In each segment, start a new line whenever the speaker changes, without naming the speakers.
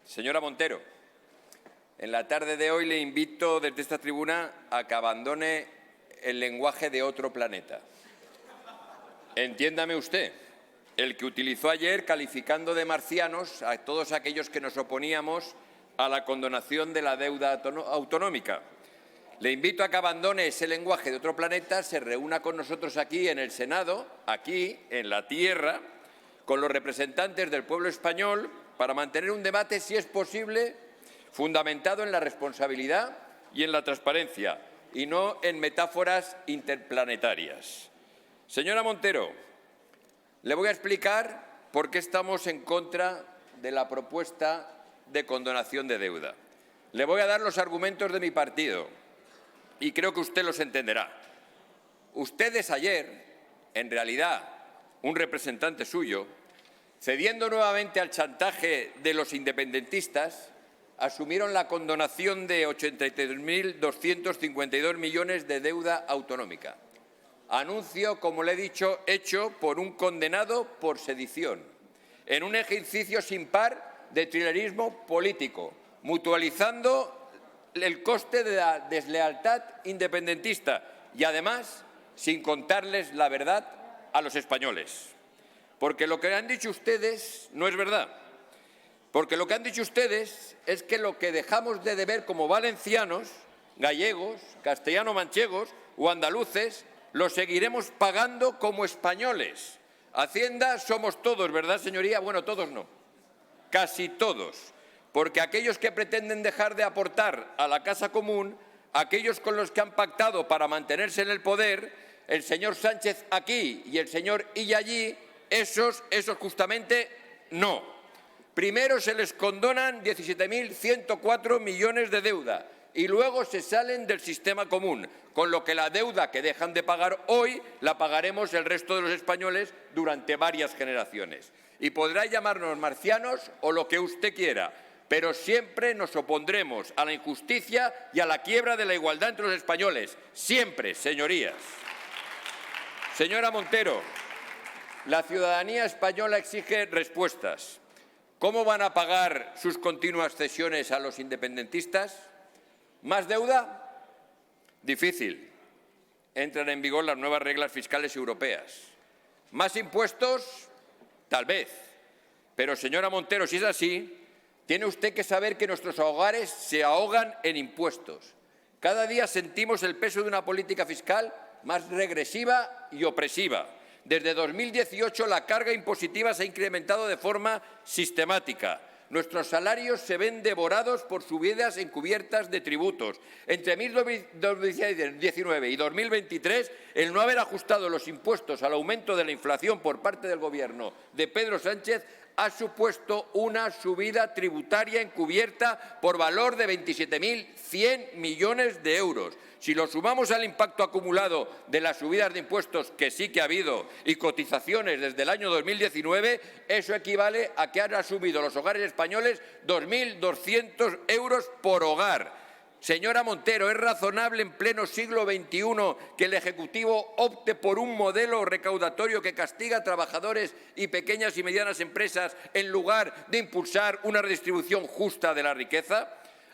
Señora Montero, en la tarde de hoy le invito desde esta tribuna a que abandone el lenguaje de otro planeta. Entiéndame usted, el que utilizó ayer calificando de marcianos a todos aquellos que nos oponíamos a la condonación de la deuda autonómica. Le invito a que abandone ese lenguaje de otro planeta, se reúna con nosotros aquí en el Senado, aquí en la tierra, con los representantes del pueblo español, para mantener un debate, si es posible, fundamentado en la responsabilidad y en la transparencia, y no en metáforas interplanetarias. Señora Montero, le voy a explicar por qué estamos en contra de la propuesta de condonación de deuda. Le voy a dar los argumentos de mi partido y creo que usted los entenderá. Ustedes ayer, en realidad, un representante suyo, cediendo nuevamente al chantaje de los independentistas, asumieron la condonación de 83.252 millones de deuda autonómica. Anuncio, como le he dicho, hecho por un condenado por sedición, en un ejercicio sin par de trilerismo político, mutualizando el coste de la deslealtad independentista y, además, sin contarles la verdad a los españoles. Porque lo que han dicho ustedes no es verdad. Porque lo que han dicho ustedes es que lo que dejamos de deber como valencianos, gallegos, castellano-manchegos o andaluces, lo seguiremos pagando como españoles. Hacienda somos todos, ¿verdad, señoría? Bueno, todos no. Casi todos. Porque aquellos que pretenden dejar de aportar a la casa común, aquellos con los que han pactado para mantenerse en el poder, el señor Sánchez aquí y el señor Illa allí, esos justamente no. Primero se les condonan 17.104 millones de deuda y luego se salen del sistema común, con lo que la deuda que dejan de pagar hoy la pagaremos el resto de los españoles durante varias generaciones. Y podrá llamarnos marcianos o lo que usted quiera, pero siempre nos opondremos a la injusticia y a la quiebra de la igualdad entre los españoles. Siempre, señorías. Señora Montero, la ciudadanía española exige respuestas. ¿Cómo van a pagar sus continuas cesiones a los independentistas? ¿Más deuda? Difícil. Entran en vigor las nuevas reglas fiscales europeas. ¿Más impuestos? Tal vez. Pero, señora Montero, si es así, tiene usted que saber que nuestros hogares se ahogan en impuestos. Cada día sentimos el peso de una política fiscal más regresiva y opresiva. Desde 2018 la carga impositiva se ha incrementado de forma sistemática. Nuestros salarios se ven devorados por subidas encubiertas de tributos. Entre 2019 y 2023, el no haber ajustado los impuestos al aumento de la inflación por parte del Gobierno de Pedro Sánchez ha supuesto una subida tributaria encubierta por valor de 27.100 millones de euros. Si lo sumamos al impacto acumulado de las subidas de impuestos, que sí que ha habido, y cotizaciones desde el año 2019, eso equivale a que han asumido los hogares españoles 2.200 euros por hogar. Señora Montero, ¿es razonable en pleno siglo XXI que el Ejecutivo opte por un modelo recaudatorio que castiga a trabajadores y pequeñas y medianas empresas en lugar de impulsar una redistribución justa de la riqueza?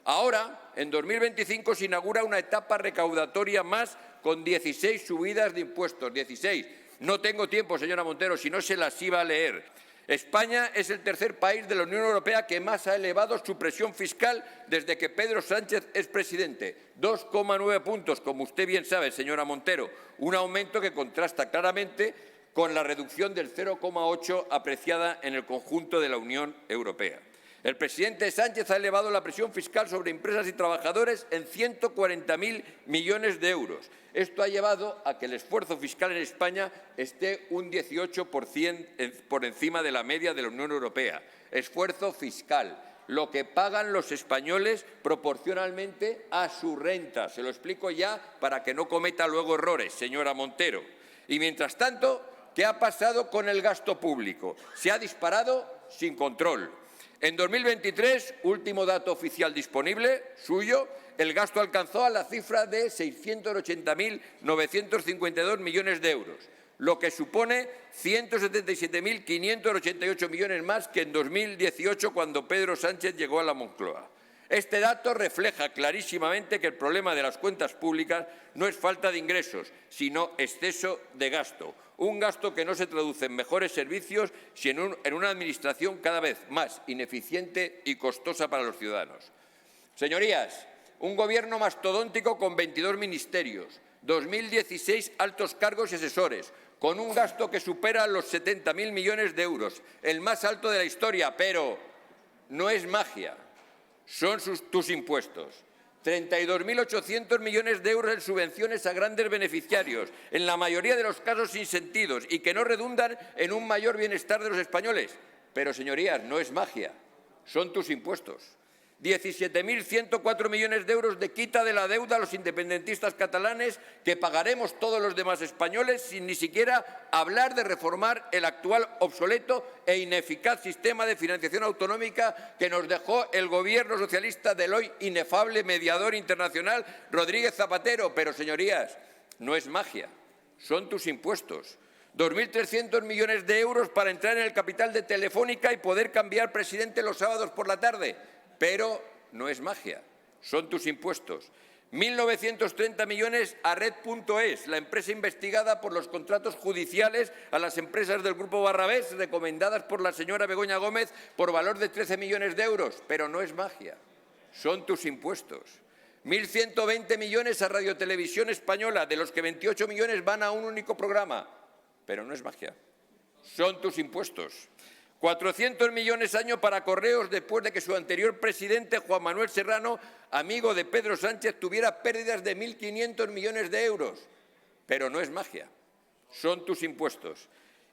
Ahora, en 2025, se inaugura una etapa recaudatoria más con 16 subidas de impuestos. 16. No tengo tiempo, señora Montero, si no se las iba a leer. España es el tercer país de la Unión Europea que más ha elevado su presión fiscal desde que Pedro Sánchez es presidente. 2,9 puntos, como usted bien sabe, señora Montero. Un aumento que contrasta claramente con la reducción del 0,8 apreciada en el conjunto de la Unión Europea. El presidente Sánchez ha elevado la presión fiscal sobre empresas y trabajadores en 140.000 millones de euros. Esto ha llevado a que el esfuerzo fiscal en España esté un 18% por encima de la media de la Unión Europea. Esfuerzo fiscal, lo que pagan los españoles proporcionalmente a su renta. Se lo explico ya para que no cometa luego errores, señora Montero. Y mientras tanto, ¿qué ha pasado con el gasto público? Se ha disparado sin control. En 2023, último dato oficial disponible, suyo, el gasto alcanzó a la cifra de 680.952 millones de euros. lo que supone 177.588 millones más que en 2018, cuando Pedro Sánchez llegó a la Moncloa. Este dato refleja clarísimamente que el problema de las cuentas públicas no es falta de ingresos, sino exceso de gasto. Un gasto que no se traduce en mejores servicios, sino en una administración cada vez más ineficiente y costosa para los ciudadanos. Señorías, un gobierno mastodóntico con 22 ministerios, 2.016 altos cargos y asesores, con un gasto que supera los 70.000 millones de euros, el más alto de la historia, pero no es magia. Son tus impuestos. 32.800 millones de euros en subvenciones a grandes beneficiarios, en la mayoría de los casos sin sentidos y que no redundan en un mayor bienestar de los españoles. Pero, señorías, no es magia, son tus impuestos. 17.104 millones de euros de quita de la deuda a los independentistas catalanes que pagaremos todos los demás españoles sin ni siquiera hablar de reformar el actual obsoleto e ineficaz sistema de financiación autonómica que nos dejó el gobierno socialista del hoy inefable mediador internacional Rodríguez Zapatero. Pero, señorías, no es magia, son tus impuestos. 2.300 millones de euros para entrar en el capital de Telefónica y poder cambiar presidente los sábados por la tarde. Pero no es magia, son tus impuestos. 1.930 millones a Red.es, la empresa investigada por los contratos judiciales a las empresas del Grupo Barrabés, recomendadas por la señora Begoña Gómez por valor de 13 millones de euros. Pero no es magia, son tus impuestos. 1.120 millones a Radio Televisión Española, de los que 28 millones van a un único programa. Pero no es magia, son tus impuestos. 400 millones año para Correos después de que su anterior presidente, Juan Manuel Serrano, amigo de Pedro Sánchez, tuviera pérdidas de 1.500 millones de euros. Pero no es magia, son tus impuestos.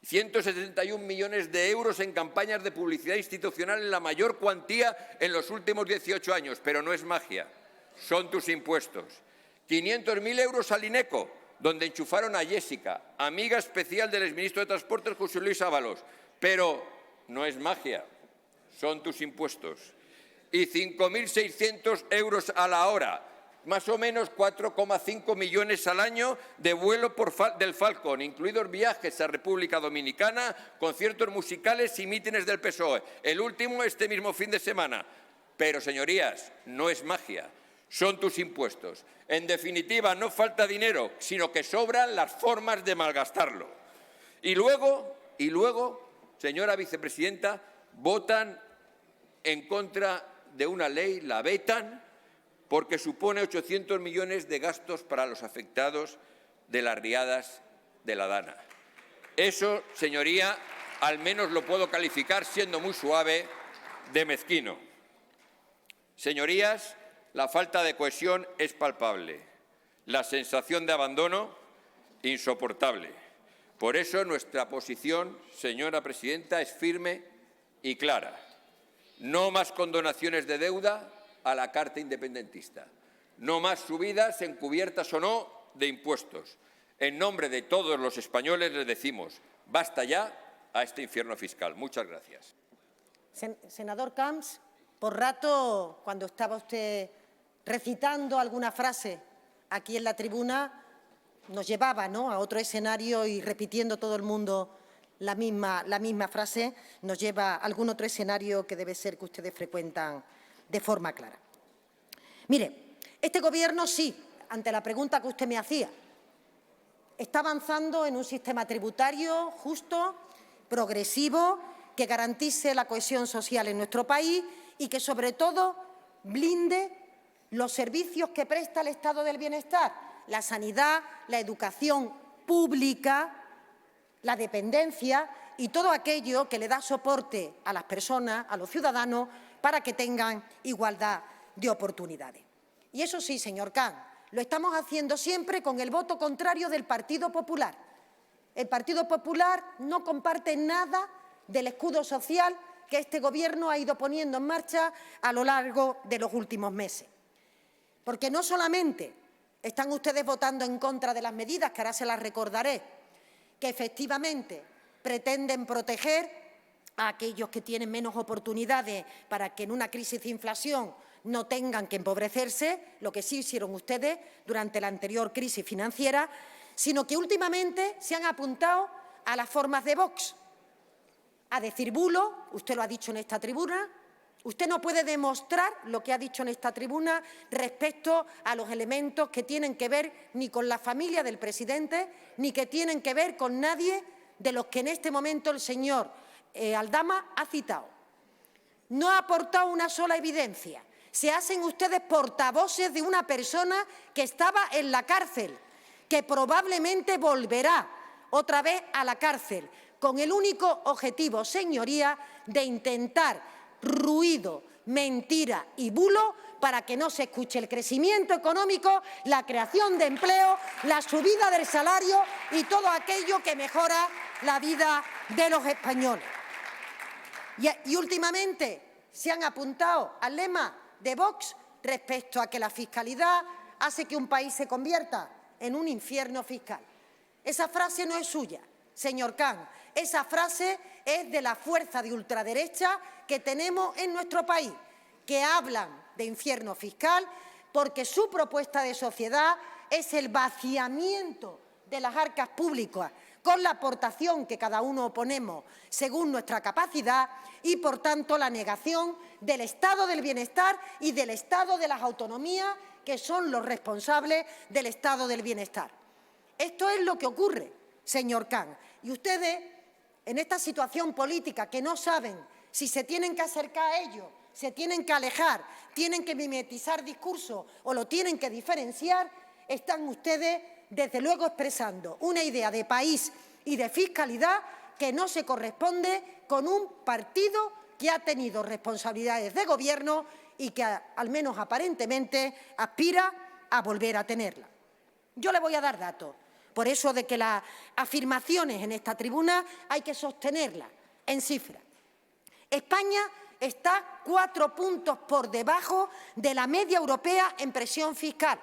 171 millones de euros en campañas de publicidad institucional, en la mayor cuantía en los últimos 18 años. Pero no es magia, son tus impuestos. 500.000 euros al INECO, donde enchufaron a Jessica, amiga especial del exministro de Transportes, José Luis Ábalos. Pero no es magia, son tus impuestos. Y 5.600 euros a la hora, más o menos 4,5 millones al año de vuelo del Falcon, incluidos viajes a República Dominicana, conciertos musicales y mítines del PSOE. El último este mismo fin de semana. Pero, señorías, no es magia, son tus impuestos. En definitiva, no falta dinero, sino que sobran las formas de malgastarlo. Y luego, señora vicepresidenta, votan en contra de una ley, la vetan, porque supone 800 millones de gastos para los afectados de las riadas de la Dana. Eso, señoría, al menos lo puedo calificar, siendo muy suave, de mezquino. Señorías, la falta de cohesión es palpable, la sensación de abandono insoportable. Por eso nuestra posición, señora presidenta, es firme y clara. No más condonaciones de deuda a la carta independentista. No más subidas, encubiertas o no, de impuestos. En nombre de todos los españoles les decimos, basta ya a este infierno fiscal. Muchas gracias.
Senador Camps, por rato, cuando estaba usted recitando alguna frase aquí en la tribuna, nos llevaba, ¿no?, a otro escenario y repitiendo todo el mundo la misma frase, nos lleva a algún otro escenario que debe ser que ustedes frecuentan de forma clara. Mire, este Gobierno sí, ante la pregunta que usted me hacía, está avanzando en un sistema tributario justo, progresivo, que garantice la cohesión social en nuestro país y que, sobre todo, blinde los servicios que presta el Estado del Bienestar, la sanidad, la educación pública, la dependencia y todo aquello que le da soporte a las personas, a los ciudadanos, para que tengan igualdad de oportunidades. Y eso sí, señor Camps, lo estamos haciendo siempre con el voto contrario del Partido Popular. El Partido Popular no comparte nada del escudo social que este Gobierno ha ido poniendo en marcha a lo largo de los últimos meses. Porque no solamente están ustedes votando en contra de las medidas, que ahora se las recordaré, que efectivamente pretenden proteger a aquellos que tienen menos oportunidades para que en una crisis de inflación no tengan que empobrecerse, lo que sí hicieron ustedes durante la anterior crisis financiera, sino que últimamente se han apuntado a las formas de Vox, a decir bulos. Usted lo ha dicho en esta tribuna. Usted no puede demostrar lo que ha dicho en esta tribuna respecto a los elementos que tienen que ver ni con la familia del presidente, ni que tienen que ver con nadie de los que en este momento el señor Aldama ha citado. No ha aportado una sola evidencia. Se hacen ustedes portavoces de una persona que estaba en la cárcel, que probablemente volverá otra vez a la cárcel, con el único objetivo, señoría, de intentar ruido, mentira y bulo para que no se escuche el crecimiento económico, la creación de empleo, la subida del salario y todo aquello que mejora la vida de los españoles. Y últimamente se han apuntado al lema de Vox respecto a que la fiscalidad hace que un país se convierta en un infierno fiscal. Esa frase no es suya, señor Khan. Esa frase es de la fuerza de ultraderecha que tenemos en nuestro país, que hablan de infierno fiscal porque su propuesta de sociedad es el vaciamiento de las arcas públicas con la aportación que cada uno ponemos según nuestra capacidad y, por tanto, la negación del estado del bienestar y del estado de las autonomías, que son los responsables del estado del bienestar. Esto es lo que ocurre, señor Khan. Y ustedes, en esta situación política que no saben si se tienen que acercar a ellos, se tienen que alejar, tienen que mimetizar discursos o lo tienen que diferenciar, están ustedes, desde luego, expresando una idea de país y de fiscalidad que no se corresponde con un partido que ha tenido responsabilidades de gobierno y que, al menos aparentemente, aspira a volver a tenerla. Yo le voy a dar datos. Por eso de que las afirmaciones en esta tribuna hay que sostenerlas en cifras. España está 4 puntos por debajo de la media europea en presión fiscal.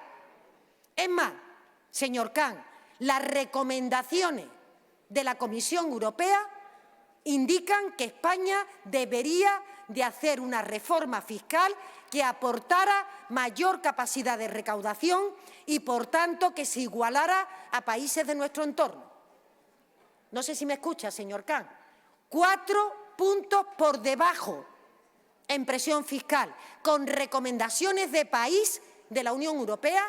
Es más, señor Khan, las recomendaciones de la Comisión Europea indican que España debería de hacer una reforma fiscal que aportara mayor capacidad de recaudación y, por tanto, que se igualara a países de nuestro entorno. No sé si me escucha, señor Khan. 4 puntos por debajo en presión fiscal, con recomendaciones de país de la Unión Europea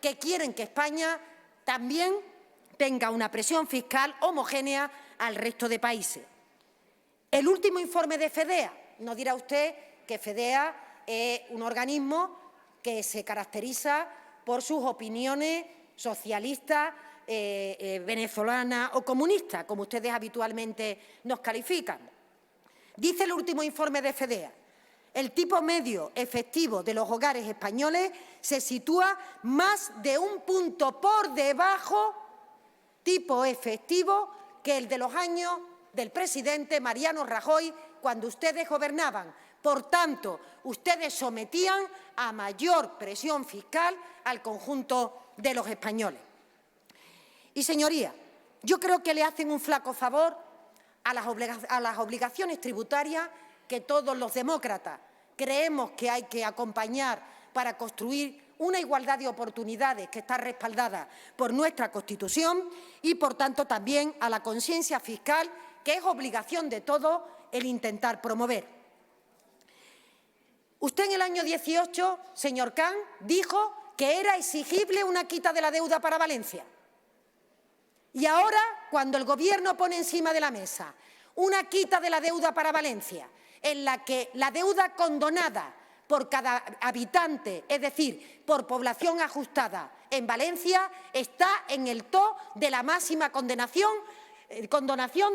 que quieren que España también tenga una presión fiscal homogénea al resto de países. El último informe de FEDEA, no dirá usted que FEDEA es un organismo que se caracteriza por sus opiniones socialistas, venezolanas o comunistas, como ustedes habitualmente nos califican. Dice el último informe de FEDEA: el tipo medio efectivo de los hogares españoles se sitúa más de 1 punto por debajo, tipo efectivo, que el de los años del presidente Mariano Rajoy cuando ustedes gobernaban. Por tanto, ustedes sometían a mayor presión fiscal al conjunto de los españoles. Y, señoría, yo creo que le hacen un flaco favor a las obligaciones tributarias que todos los demócratas creemos que hay que acompañar para construir una igualdad de oportunidades que está respaldada por nuestra Constitución y, por tanto, también a la conciencia fiscal, que es obligación de todos el intentar promover. Usted en el año 18, señor Khan, dijo que era exigible una quita de la deuda para Valencia. Y ahora, cuando el Gobierno pone encima de la mesa una quita de la deuda para Valencia, en la que la deuda condonada por cada habitante, es decir, por población ajustada en Valencia, está en el top de la máxima condonación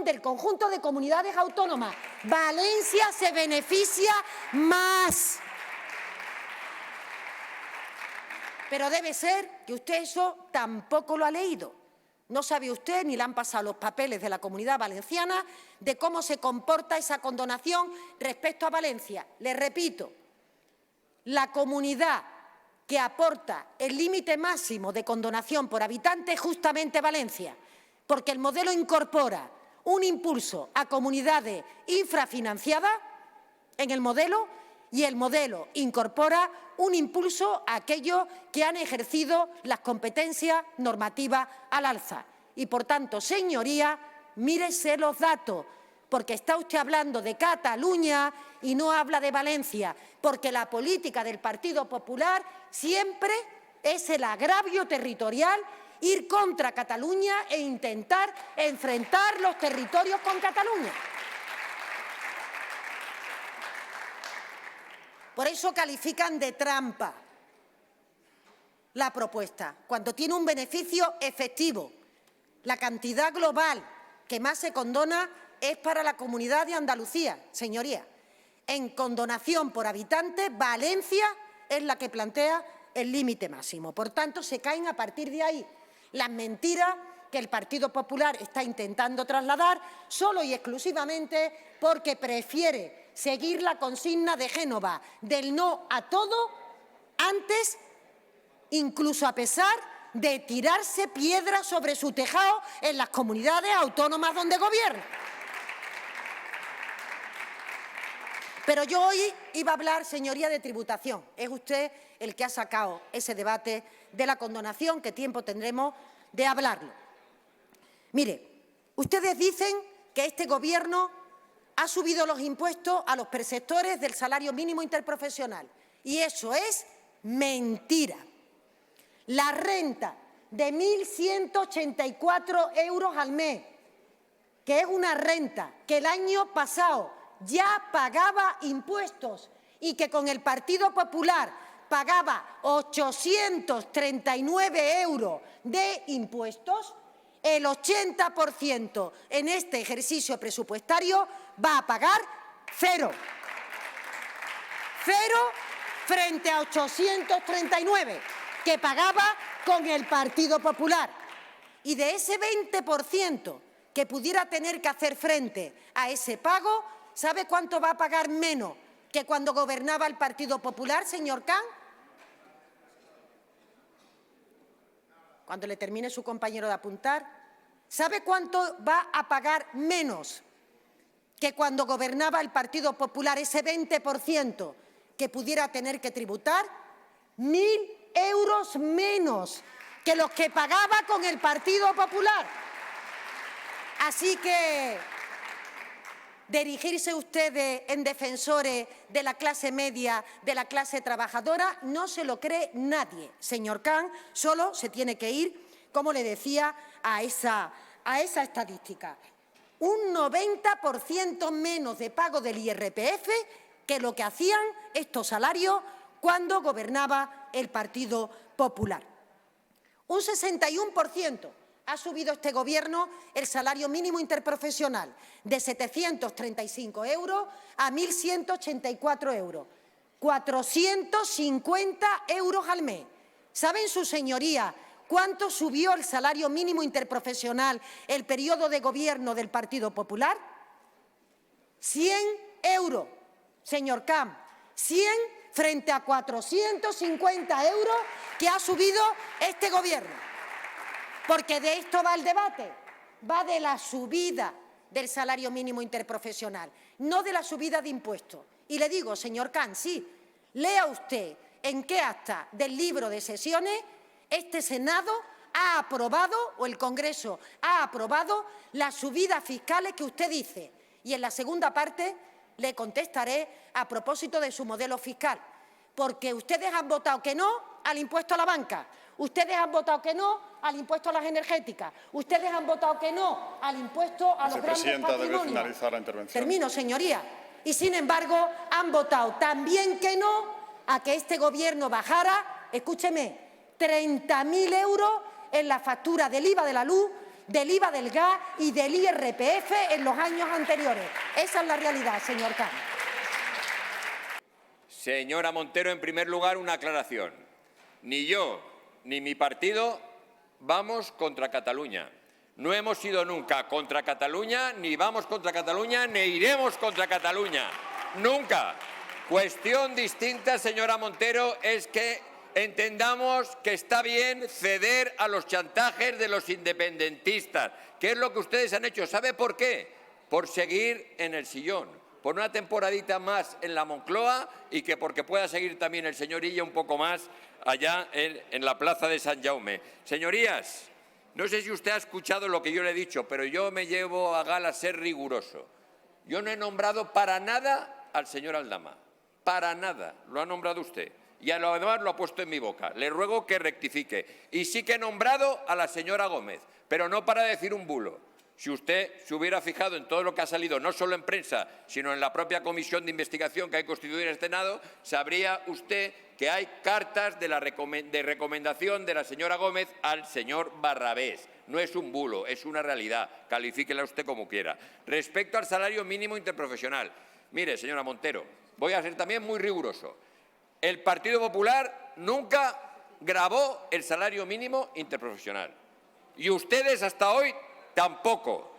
del conjunto de comunidades autónomas. Valencia se beneficia más. Pero debe ser que usted eso tampoco lo ha leído. No sabe usted, ni le han pasado los papeles de la Comunidad Valenciana, de cómo se comporta esa condonación respecto a Valencia. Le repito, la comunidad que aporta el límite máximo de condonación por habitante es justamente Valencia, porque el modelo incorpora un impulso a comunidades infrafinanciadas en el modelo y el modelo incorpora un impulso a aquellos que han ejercido las competencias normativas al alza. Y, por tanto, señoría, mírese los datos, porque está usted hablando de Cataluña y no habla de Valencia, porque la política del Partido Popular siempre es el agravio territorial, ir contra Cataluña e intentar enfrentar los territorios con Cataluña. Por eso califican de trampa la propuesta, cuando tiene un beneficio efectivo. La cantidad global que más se condona es para la Comunidad de Andalucía, señoría. En condonación por habitante, Valencia es la que plantea el límite máximo. Por tanto, se caen a partir de ahí las mentiras que el Partido Popular está intentando trasladar solo y exclusivamente porque prefiere seguir la consigna de Génova del no a todo antes, incluso a pesar de tirarse piedras sobre su tejado en las comunidades autónomas donde gobierna. Pero yo hoy iba a hablar, señoría, de tributación. Es usted el que ha sacado ese debate de la condonación, que tiempo tendremos de hablarlo. Mire, ustedes dicen que este Gobierno ha subido los impuestos a los perceptores del salario mínimo interprofesional. Y eso es mentira. La renta de 1.184 euros al mes, que es una renta que el año pasado ya pagaba impuestos y que con el Partido Popular pagaba 839 euros de impuestos, el 80% en este ejercicio presupuestario va a pagar cero. Cero frente a 839 que pagaba con el Partido Popular. Y de ese 20% que pudiera tener que hacer frente a ese pago, ¿sabe cuánto va a pagar menos que cuando gobernaba el Partido Popular, señor Can? Cuando le termine su compañero de apuntar, ¿sabe cuánto va a pagar menos que cuando gobernaba el Partido Popular, ese 20% que pudiera tener que tributar? 1.000 euros menos que los que pagaba con el Partido Popular. Así que dirigirse ustedes en defensores de la clase media, de la clase trabajadora, no se lo cree nadie. Señor Can, solo se tiene que ir, como le decía, a esa estadística. Un 90% menos de pago del IRPF que lo que hacían estos salarios cuando gobernaba el Partido Popular. Un 61% ha subido este Gobierno el salario mínimo interprofesional, de 735 euros a 1.184 euros, 450 euros al mes. ¿Saben sus señorías cuánto subió el salario mínimo interprofesional el periodo de gobierno del Partido Popular? 100 euros, señor Camp, 100 frente a 450 euros que ha subido este Gobierno. Porque de esto va el debate, va de la subida del salario mínimo interprofesional, no de la subida de impuestos. Y le digo, señor Can, sí, lea usted en qué acta del libro de sesiones este Senado ha aprobado, o el Congreso ha aprobado, las subidas fiscales que usted dice. Y en la segunda parte le contestaré a propósito de su modelo fiscal, porque ustedes han votado que no al impuesto a la banca, ustedes han votado que no al impuesto a las energéticas, ustedes han votado que no al impuesto a los grandes patrimonios.
Debe finalizar la intervención.
Termino, señoría. Y, sin embargo, han votado también que no a que este Gobierno bajara, escúcheme, 30.000 euros en la factura del IVA de la luz, del IVA del gas y del IRPF en los años anteriores. Esa es la realidad, señor Can.
Señora Montero, en primer lugar, una aclaración. Ni yo ni mi partido vamos contra Cataluña. No hemos ido nunca contra Cataluña, ni vamos contra Cataluña, ni iremos contra Cataluña. Nunca. Cuestión distinta, señora Montero, es que entendamos que está bien ceder a los chantajes de los independentistas, que es lo que ustedes han hecho. ¿Sabe por qué? Por seguir en el sillón, por una temporadita más en la Moncloa y que porque pueda seguir también el señor Illa un poco más allá en la plaza de San Jaume. Señorías, no sé si usted ha escuchado lo que yo le he dicho, pero yo me llevo a gala ser riguroso. Yo no he nombrado para nada al señor Aldama, para nada, lo ha nombrado usted. Y además lo ha puesto en mi boca. Le ruego que rectifique. Y sí que he nombrado a la señora Gómez, pero no para decir un bulo. Si usted se hubiera fijado en todo lo que ha salido, no solo en prensa, sino en la propia comisión de investigación que hay constituido en el Senado, sabría usted que hay cartas de recomendación de la señora Gómez al señor Barrabés. No es un bulo, es una realidad. Califíquela usted como quiera. Respecto al salario mínimo interprofesional, mire, señora Montero, voy a ser también muy riguroso. El Partido Popular nunca gravó el salario mínimo interprofesional. Y ustedes hasta hoy tampoco.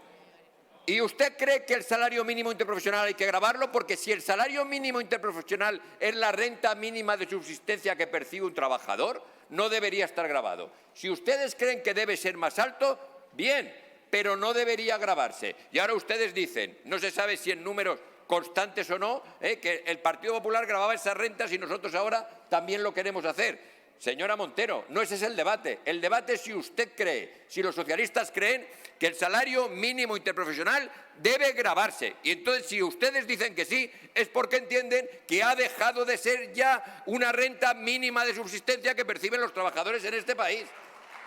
¿Y usted cree que el salario mínimo interprofesional hay que gravarlo? Porque si el salario mínimo interprofesional es la renta mínima de subsistencia que percibe un trabajador, no debería estar gravado. Si ustedes creen que debe ser más alto, bien, pero no debería gravarse. Y ahora ustedes dicen, no se sabe si en números constantes o no, que el Partido Popular gravaba esas rentas y nosotros ahora también lo queremos hacer. Señora Montero, no ese es el debate. El debate es si usted cree, si los socialistas creen que el salario mínimo interprofesional debe gravarse. Y entonces, si ustedes dicen que sí, es porque entienden que ha dejado de ser ya una renta mínima de subsistencia que perciben los trabajadores en este país.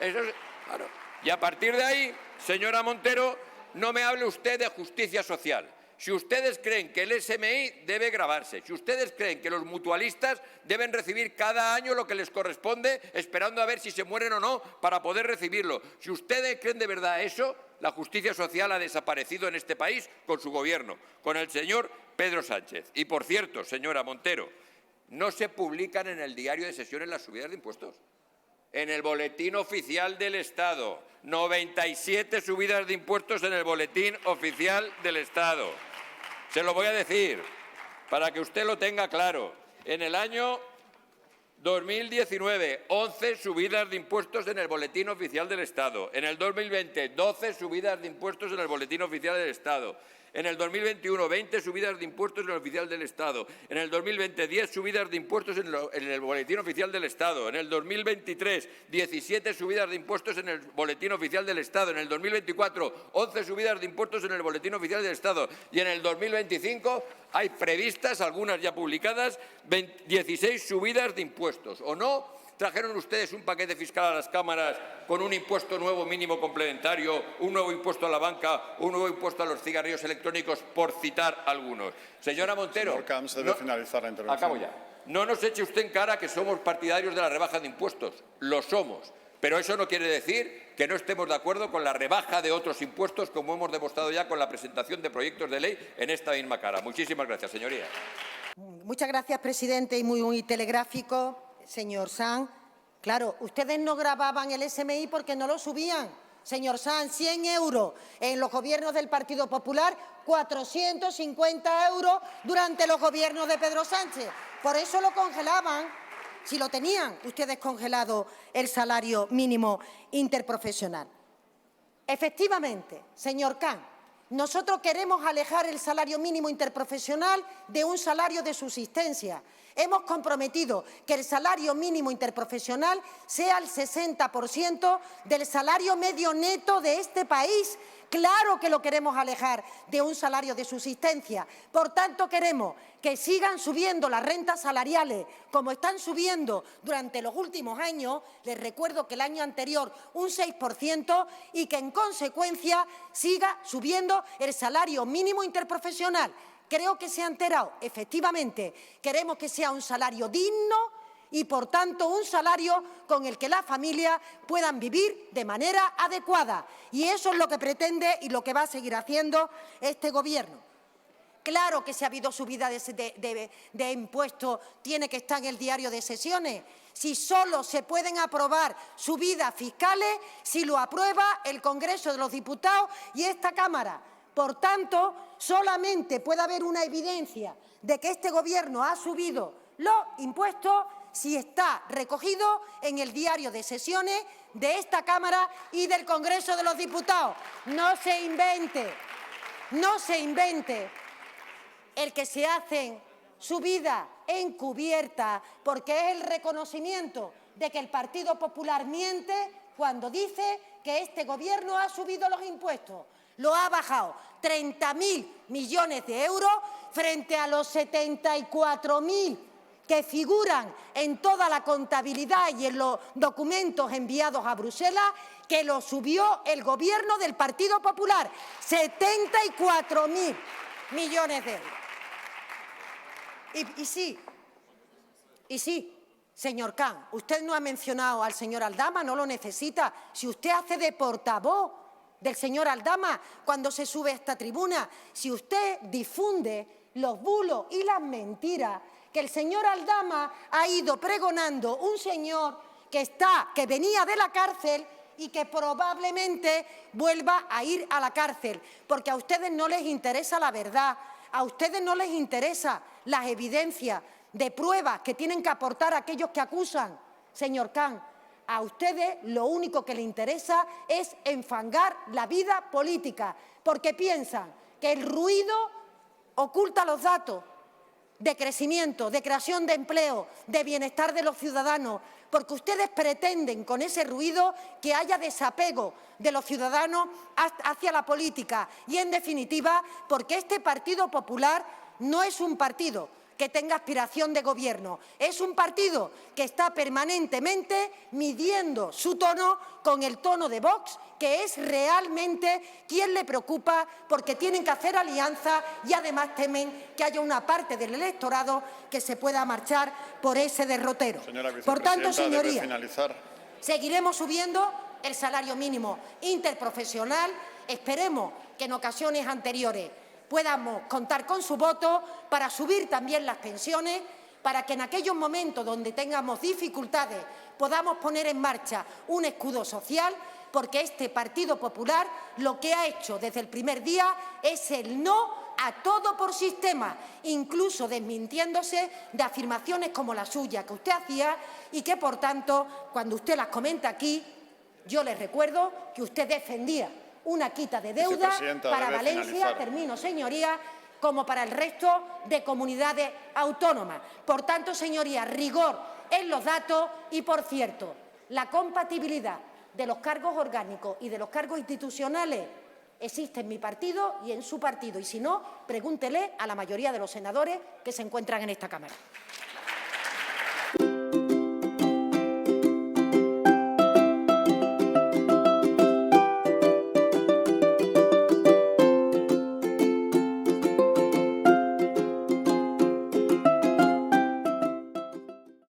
Eso es, claro. Y a partir de ahí, señora Montero, no me hable usted de justicia social. Si ustedes creen que el SMI debe gravarse, si ustedes creen que los mutualistas deben recibir cada año lo que les corresponde, esperando a ver si se mueren o no para poder recibirlo, si ustedes creen de verdad eso, la justicia social ha desaparecido en este país con su gobierno, con el señor Pedro Sánchez. Y, por cierto, señora Montero, no se publican en el diario de sesiones las subidas de impuestos. En el Boletín Oficial del Estado, 97 subidas de impuestos en el Boletín Oficial del Estado. Se lo voy a decir, para que usted lo tenga claro. En el año 2019, 11 subidas de impuestos en el Boletín Oficial del Estado. En el 2020, 12 subidas de impuestos en el Boletín Oficial del Estado. En el 2021, 20 subidas de impuestos en el Oficial del Estado. En el 2020, 10 subidas de impuestos en el Boletín Oficial del Estado. En el 2023, 17 subidas de impuestos en el Boletín Oficial del Estado. En el 2024, 11 subidas de impuestos en el Boletín Oficial del Estado. Y en el 2025 hay previstas, algunas ya publicadas, 16 subidas de impuestos. ¿O no? ¿Trajeron ustedes un paquete fiscal a las cámaras con un impuesto nuevo mínimo complementario, un nuevo impuesto a la banca, un nuevo impuesto a los cigarrillos electrónicos, por citar algunos? Señora Montero,
señor Camps, debe finalizar la intervención.
Acabo ya. No nos eche usted en cara que somos partidarios de la rebaja de impuestos. Lo somos. Pero eso no quiere decir que no estemos de acuerdo con la rebaja de otros impuestos, como hemos demostrado ya con la presentación de proyectos de ley en esta misma Cámara. Muchísimas gracias, señoría.
Muchas gracias, presidente, y muy telegráfico. Señor Sanz, claro, ustedes no gravaban el SMI porque no lo subían. Señor Sanz, 100 euros en los gobiernos del Partido Popular, 450 euros durante los gobiernos de Pedro Sánchez. Por eso lo congelaban, si lo tenían ustedes congelado el salario mínimo interprofesional. Efectivamente, señor Camps, nosotros queremos alejar el salario mínimo interprofesional de un salario de subsistencia. Hemos comprometido que el salario mínimo interprofesional sea el 60% del salario medio neto de este país. Claro que lo queremos alejar de un salario de subsistencia. Por tanto, queremos que sigan subiendo las rentas salariales como están subiendo durante los últimos años. Les recuerdo que el año anterior un 6% y que, en consecuencia, siga subiendo el salario mínimo interprofesional. Creo que se ha enterado. Efectivamente, queremos que sea un salario digno y, por tanto, un salario con el que las familias puedan vivir de manera adecuada. Y eso es lo que pretende y lo que va a seguir haciendo este Gobierno. Claro que si ha habido subida de impuestos, tiene que estar en el diario de sesiones. Si solo se pueden aprobar subidas fiscales, si lo aprueba el Congreso de los Diputados y esta Cámara. Por tanto, solamente puede haber una evidencia de que este Gobierno ha subido los impuestos si está recogido en el diario de sesiones de esta Cámara y del Congreso de los Diputados. No se invente, no se invente. el que se hacen su vida encubierta, porque es el reconocimiento de que el Partido Popular miente cuando dice que este Gobierno ha subido los impuestos. Lo ha bajado 30.000 millones de euros frente a los 74.000 que figuran en toda la contabilidad y en los documentos enviados a Bruselas, que lo subió el Gobierno del Partido Popular. 74.000 millones de euros. Y sí, señor Khan, usted no ha mencionado al señor Aldama, no lo necesita. Si usted hace de portavoz del señor Aldama cuando se sube a esta tribuna, si usted difunde los bulos y las mentiras que el señor Aldama ha ido pregonando, un señor que venía de la cárcel y que probablemente vuelva a ir a la cárcel, porque a ustedes no les interesa la verdad, a ustedes no les interesa las evidencias de pruebas que tienen que aportar aquellos que acusan, señor Khan. A ustedes lo único que les interesa es enfangar la vida política, porque piensan que el ruido oculta los datos de crecimiento, de creación de empleo, de bienestar de los ciudadanos, porque ustedes pretenden con ese ruido que haya desapego de los ciudadanos hacia la política y, en definitiva, porque este Partido Popular no es un partido que tenga aspiración de gobierno, es un partido que está permanentemente midiendo su tono con el tono de Vox, que es realmente quien le preocupa, porque tienen que hacer alianza y además temen que haya una parte del electorado que se pueda marchar por ese derrotero. Por tanto, señorías, seguiremos subiendo el salario mínimo interprofesional. Esperemos que en ocasiones anteriores podamos contar con su voto para subir también las pensiones, para que en aquellos momentos donde tengamos dificultades podamos poner en marcha un escudo social, porque este Partido Popular lo que ha hecho desde el primer día es el no a todo por sistema, incluso desmintiéndose de afirmaciones como la suya que usted hacía y que, por tanto, cuando usted las comenta aquí, yo les recuerdo que usted defendía una quita de deuda para Valencia, termino, señoría, como para el resto de comunidades autónomas. Por tanto, señorías, rigor en los datos y, por cierto, la compatibilidad de los cargos orgánicos y de los cargos institucionales existe en mi partido y en su partido. Y si no, pregúntele a la mayoría de los senadores que se encuentran en esta Cámara.